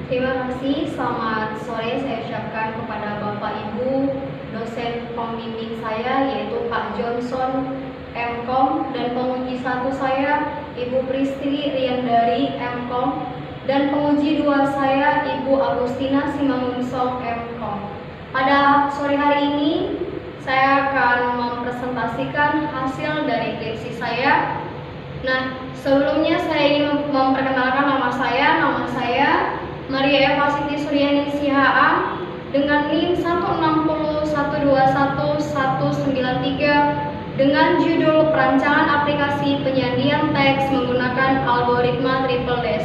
Terima kasih, selamat sore saya ucapkan kepada Bapak Ibu dosen pembimbing saya yaitu Pak Johnson MKom dan penguji 1 saya Ibu Pristri Riandari MKom dan penguji 2 saya Ibu Agustina Simangunsong MKom. Pada sore hari ini saya akan mempresentasikan hasil dari skripsi saya. Nah, sebelumnya saya ingin memperkenalkan nama saya Maria Eva Siti Suryani Sihaan dengan NIM 160121193 dengan judul Perancangan Aplikasi Penyandian Teks Menggunakan Algoritma Triple Dash.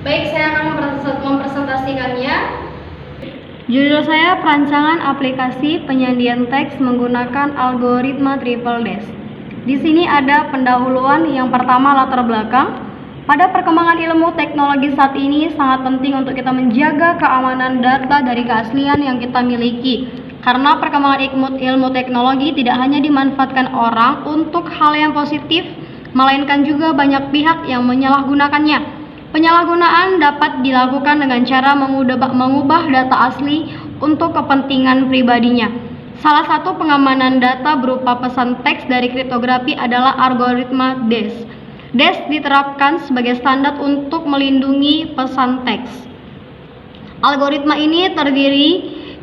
Baik, saya akan mempresentasikannya. Judul saya Perancangan Aplikasi Penyandian Teks Menggunakan Algoritma Triple Dash. Di sini ada pendahuluan. Yang pertama, latar belakang. Pada perkembangan ilmu teknologi saat ini sangat penting untuk kita menjaga keamanan data dari keaslian yang kita miliki. Karena perkembangan ilmu teknologi tidak hanya dimanfaatkan orang untuk hal yang positif, melainkan juga banyak pihak yang menyalahgunakannya. Penyalahgunaan dapat dilakukan dengan cara mengubah data asli untuk kepentingan pribadinya. Salah satu pengamanan data berupa pesan teks dari kriptografi adalah algoritma DASH. DASH diterapkan sebagai standar untuk melindungi pesan teks. Algoritma ini terdiri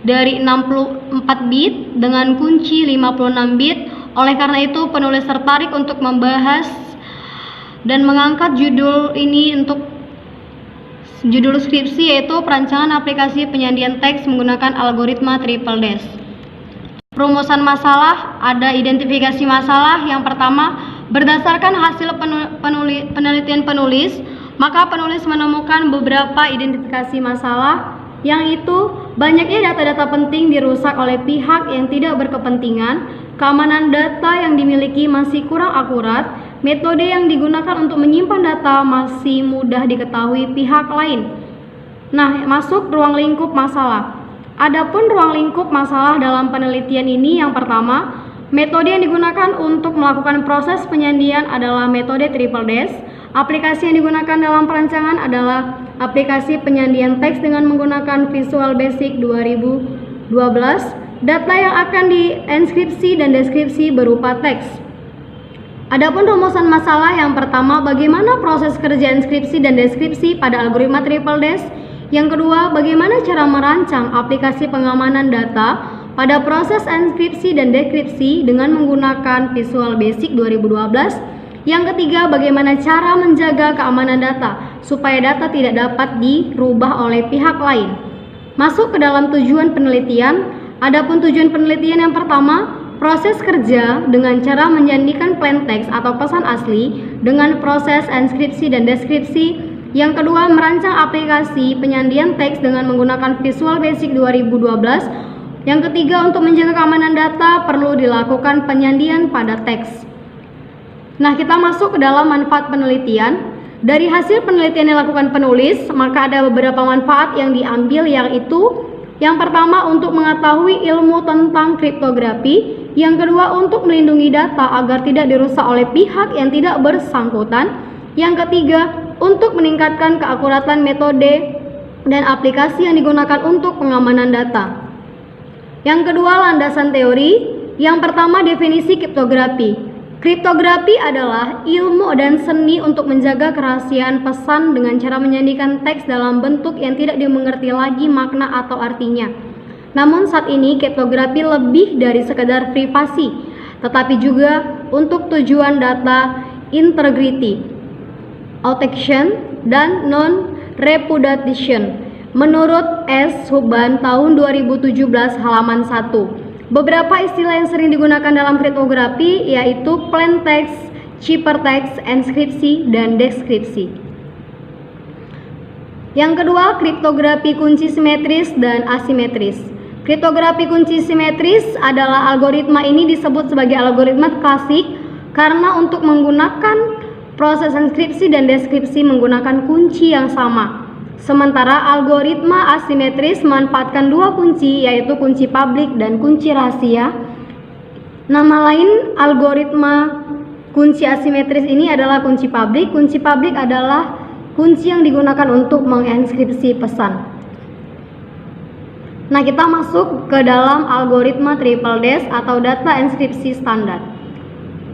dari 64 bit dengan kunci 56 bit. Oleh karena itu, penulis tertarik untuk membahas dan mengangkat judul ini untuk judul skripsi, yaitu Perancangan Aplikasi Penyandian Teks Menggunakan Algoritma Triple Dash. Rumusan masalah, ada identifikasi masalah. Yang pertama, berdasarkan hasil penelitian penulis, maka penulis menemukan beberapa identifikasi masalah, yang itu banyaknya data-data penting dirusak oleh pihak yang tidak berkepentingan, keamanan data yang dimiliki masih kurang akurat, metode yang digunakan untuk menyimpan data masih mudah diketahui pihak lain. Nah, masuk ruang lingkup masalah. Adapun ruang lingkup masalah dalam penelitian ini, yang pertama, metode yang digunakan untuk melakukan proses penyandian adalah metode triple dash. Aplikasi yang digunakan dalam perancangan adalah aplikasi penyandian teks dengan menggunakan Visual Basic 2012. Data yang akan dienkripsi dan deskripsi berupa teks. Adapun rumusan masalah, yang pertama, bagaimana proses kerja inskripsi dan deskripsi pada algoritma triple dash. Yang kedua, bagaimana cara merancang aplikasi pengamanan data pada proses inskripsi dan dekripsi dengan menggunakan Visual Basic 2012. Yang ketiga, bagaimana cara menjaga keamanan data supaya data tidak dapat dirubah oleh pihak lain. Masuk ke dalam tujuan penelitian. Adapun tujuan penelitian, yang pertama, proses kerja dengan cara menyandikan plain text atau pesan asli dengan proses inskripsi dan deskripsi. Yang kedua, merancang aplikasi penyandian teks dengan menggunakan Visual Basic 2012. Yang ketiga, untuk menjaga keamanan data perlu dilakukan penyandian pada teks. Nah, kita masuk ke dalam manfaat penelitian. Dari hasil penelitian yang dilakukan penulis, maka ada beberapa manfaat yang diambil, yaitu yang pertama, untuk mengetahui ilmu tentang kriptografi. Yang kedua, untuk melindungi data agar tidak dirusak oleh pihak yang tidak bersangkutan. Yang ketiga, untuk meningkatkan keakuratan metode dan aplikasi yang digunakan untuk pengamanan data. Yang kedua, landasan teori. Yang pertama, definisi kriptografi. Kriptografi adalah ilmu dan seni untuk menjaga kerahasiaan pesan dengan cara menyandikan teks dalam bentuk yang tidak dimengerti lagi makna atau artinya. Namun saat ini kriptografi lebih dari sekedar privasi, tetapi juga untuk tujuan data integrity, authentication, dan non-repudiation. Menurut S. Hubban tahun 2017 halaman 1. Beberapa istilah yang sering digunakan dalam kriptografi yaitu plain text, ciphertext, inskripsi, dan deskripsi. Yang kedua, kriptografi kunci simetris dan asimetris. Kriptografi kunci simetris adalah algoritma ini disebut sebagai algoritma klasik karena untuk menggunakan proses inskripsi dan deskripsi menggunakan kunci yang sama. Sementara algoritma asimetris memanfaatkan dua kunci, yaitu kunci publik dan kunci rahasia. Nama lain algoritma kunci asimetris ini adalah kunci publik. Kunci publik adalah kunci yang digunakan untuk menginskripsi pesan. Nah, kita masuk ke dalam algoritma triple dash atau data enkripsi standar.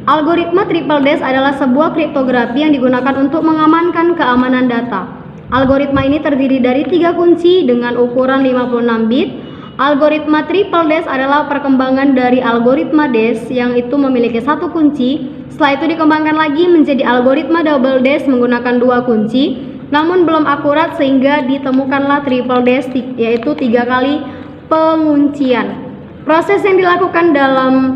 Algoritma triple dash adalah sebuah kriptografi yang digunakan untuk mengamankan keamanan data. Algoritma ini terdiri dari 3 kunci dengan ukuran 56 bit. Algoritma triple dash adalah perkembangan dari algoritma dash yang itu memiliki 1 kunci. Setelah itu dikembangkan lagi menjadi algoritma double dash menggunakan 2 kunci. Namun belum akurat sehingga ditemukanlah triple dash, yaitu 3 kali penguncian. Proses yang dilakukan dalam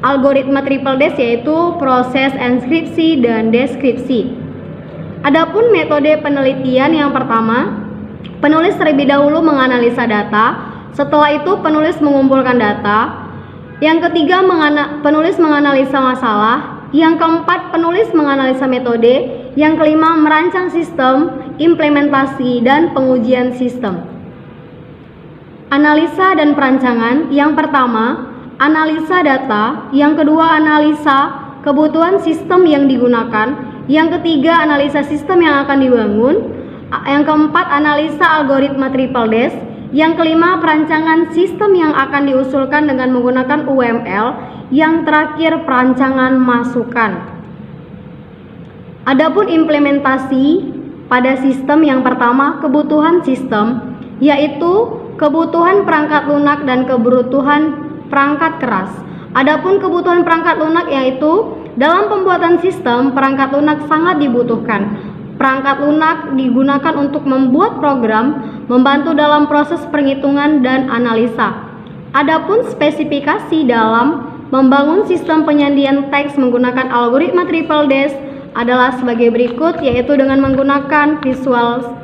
algoritma triple dash yaitu proses enkripsi dan deskripsi. Adapun metode penelitian yang pertama, penulis terlebih dahulu menganalisa data. Setelah itu penulis mengumpulkan data. Yang ketiga, penulis menganalisa masalah. Yang keempat, penulis menganalisa metode. Yang kelima, merancang sistem, implementasi, dan pengujian sistem. Analisa dan perancangan. Yang pertama, analisa data. Yang kedua, analisa kebutuhan sistem yang digunakan. Yang ketiga, analisa sistem yang akan dibangun. Yang keempat, analisa algoritma triple dash. Yang kelima, perancangan sistem yang akan diusulkan dengan menggunakan UML. Yang terakhir, perancangan masukan. Adapun implementasi pada sistem yang pertama, kebutuhan sistem, yaitu kebutuhan perangkat lunak dan kebutuhan perangkat keras. Adapun kebutuhan perangkat lunak yaitu dalam pembuatan sistem, perangkat lunak sangat dibutuhkan. Perangkat lunak digunakan untuk membuat program, membantu dalam proses penghitungan dan analisa. Adapun spesifikasi dalam membangun sistem penyandian teks menggunakan algoritma triple dash adalah sebagai berikut, yaitu dengan menggunakan Visual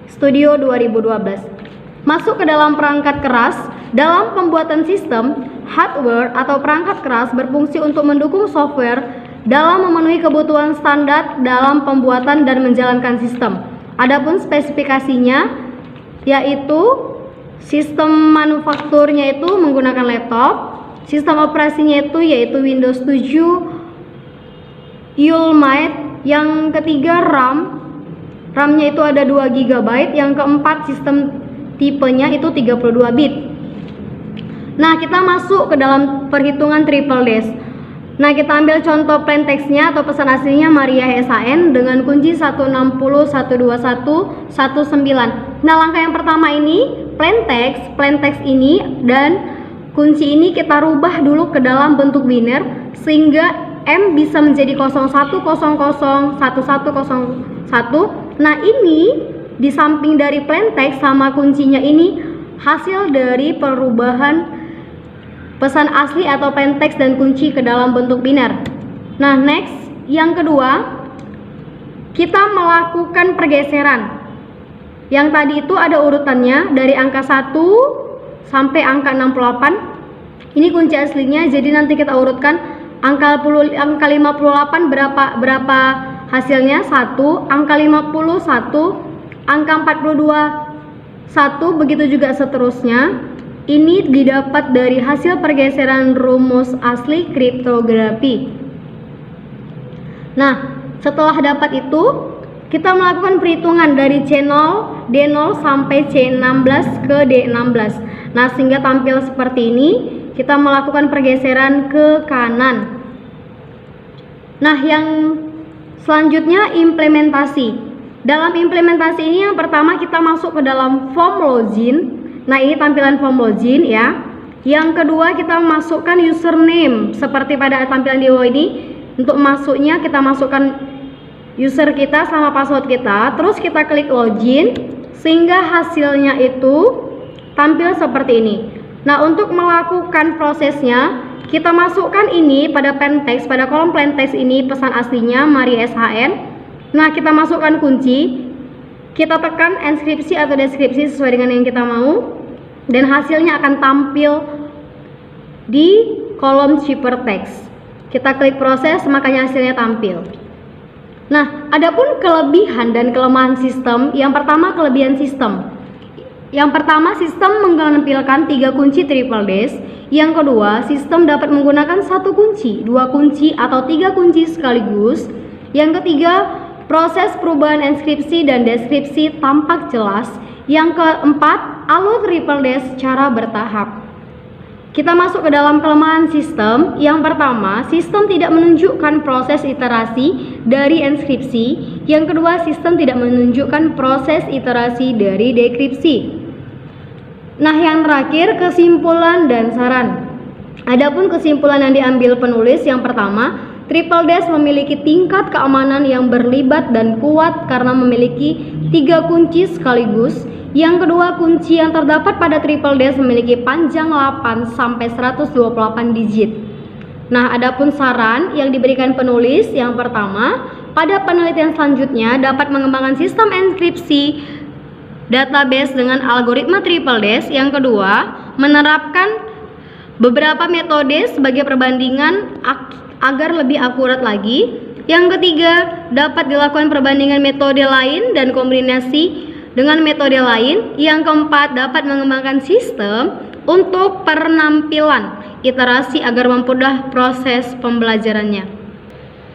Studio 2012. Masuk ke dalam perangkat keras. Dalam pembuatan sistem, hardware atau perangkat keras berfungsi untuk mendukung software dalam memenuhi kebutuhan standar dalam pembuatan dan menjalankan sistem. Adapun spesifikasinya yaitu sistem manufakturnya itu menggunakan laptop, sistem operasinya yaitu Windows 7 Ultimate, yang ketiga RAM-nya itu ada 2 GB, yang keempat sistem tipenya itu 32 bit. Nah, kita masuk ke dalam perhitungan triple dash. Nah, kita ambil contoh plain text-nya atau pesan aslinya Maria SHN dengan kunci 160.121.19. Nah, langkah yang pertama ini plain text ini dan kunci ini kita rubah dulu ke dalam bentuk biner sehingga M bisa menjadi 01001101. Nah, ini di samping dari plain text sama kuncinya ini hasil dari perubahan pesan asli atau plain text dan kunci ke dalam bentuk biner. Nah, next, yang kedua, kita melakukan pergeseran. Yang tadi itu ada urutannya dari angka 1 sampai angka 68. Ini kunci aslinya, jadi nanti kita urutkan angka 58 berapa hasilnya? 1, angka 50 1, angka 42 1, begitu juga seterusnya. Ini didapat dari hasil pergeseran rumus asli kriptografi. Nah, setelah dapat itu, kita melakukan perhitungan dari C0, D0 sampai C16 ke D16. Nah, sehingga tampil seperti ini. Kita melakukan pergeseran ke kanan. Nah, yang selanjutnya implementasi. Dalam implementasi ini yang pertama kita masuk ke dalam form login. Nah, ini tampilan form login ya. Yang kedua kita masukkan username seperti pada tampilan di bawah ini. Untuk masuknya kita masukkan user kita sama password kita. Terus kita klik login sehingga hasilnya itu tampil seperti ini. Nah, untuk melakukan prosesnya, kita masukkan ini pada plain text, pada kolom plain text ini pesan aslinya Maria SHN. Nah, kita masukkan kunci, kita tekan enkripsi atau deskripsi sesuai dengan yang kita mau, dan hasilnya akan tampil di kolom ciphertext. Kita klik proses, makanya hasilnya tampil. Nah, adapun kelebihan dan kelemahan sistem. Yang pertama, kelebihan sistem. Yang pertama, sistem menampilkan 3 kunci triple dash. Yang kedua, sistem dapat menggunakan 1 kunci, 2 kunci, atau 3 kunci sekaligus. Yang ketiga, proses perubahan enkripsi dan deskripsi tampak jelas. Yang keempat, alur triple dash secara bertahap. Kita masuk ke dalam kelemahan sistem. Yang pertama, sistem tidak menunjukkan proses iterasi dari enskripsi. Yang kedua, sistem tidak menunjukkan proses iterasi dari dekripsi. Nah, yang terakhir, kesimpulan dan saran. Adapun kesimpulan yang diambil penulis, yang pertama, triple dash memiliki tingkat keamanan yang berlibat dan kuat karena memiliki 3 kunci sekaligus. Yang kedua, kunci yang terdapat pada triple dash memiliki panjang 8 sampai 128 digit. Nah, adapun saran yang diberikan penulis, yang pertama, pada penelitian selanjutnya dapat mengembangkan sistem enkripsi database dengan algoritma triple dash. Yang kedua, menerapkan beberapa metode sebagai perbandingan agar lebih akurat lagi. Yang ketiga, dapat dilakukan perbandingan metode lain dan kombinasi dengan metode lain. Yang keempat, dapat mengembangkan sistem untuk penampilan iterasi agar mempermudah proses pembelajarannya.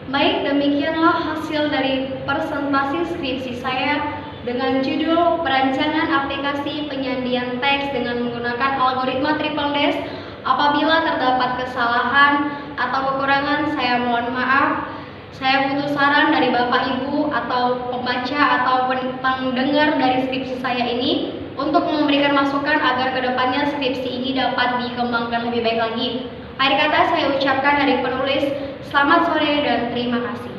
Baik, demikianlah hasil dari presentasi skripsi saya dengan judul Perancangan Aplikasi Penyandian Teks dengan menggunakan algoritma triple dash. Apabila terdapat kesalahan atau kekurangan, saya mohon maaf. Saya butuh saran dari Bapak Ibu atau pembaca atau pendengar dari skripsi saya ini untuk memberikan masukan agar kedepannya skripsi ini dapat dikembangkan lebih baik lagi. Akhir kata saya ucapkan dari penulis, selamat sore dan terima kasih.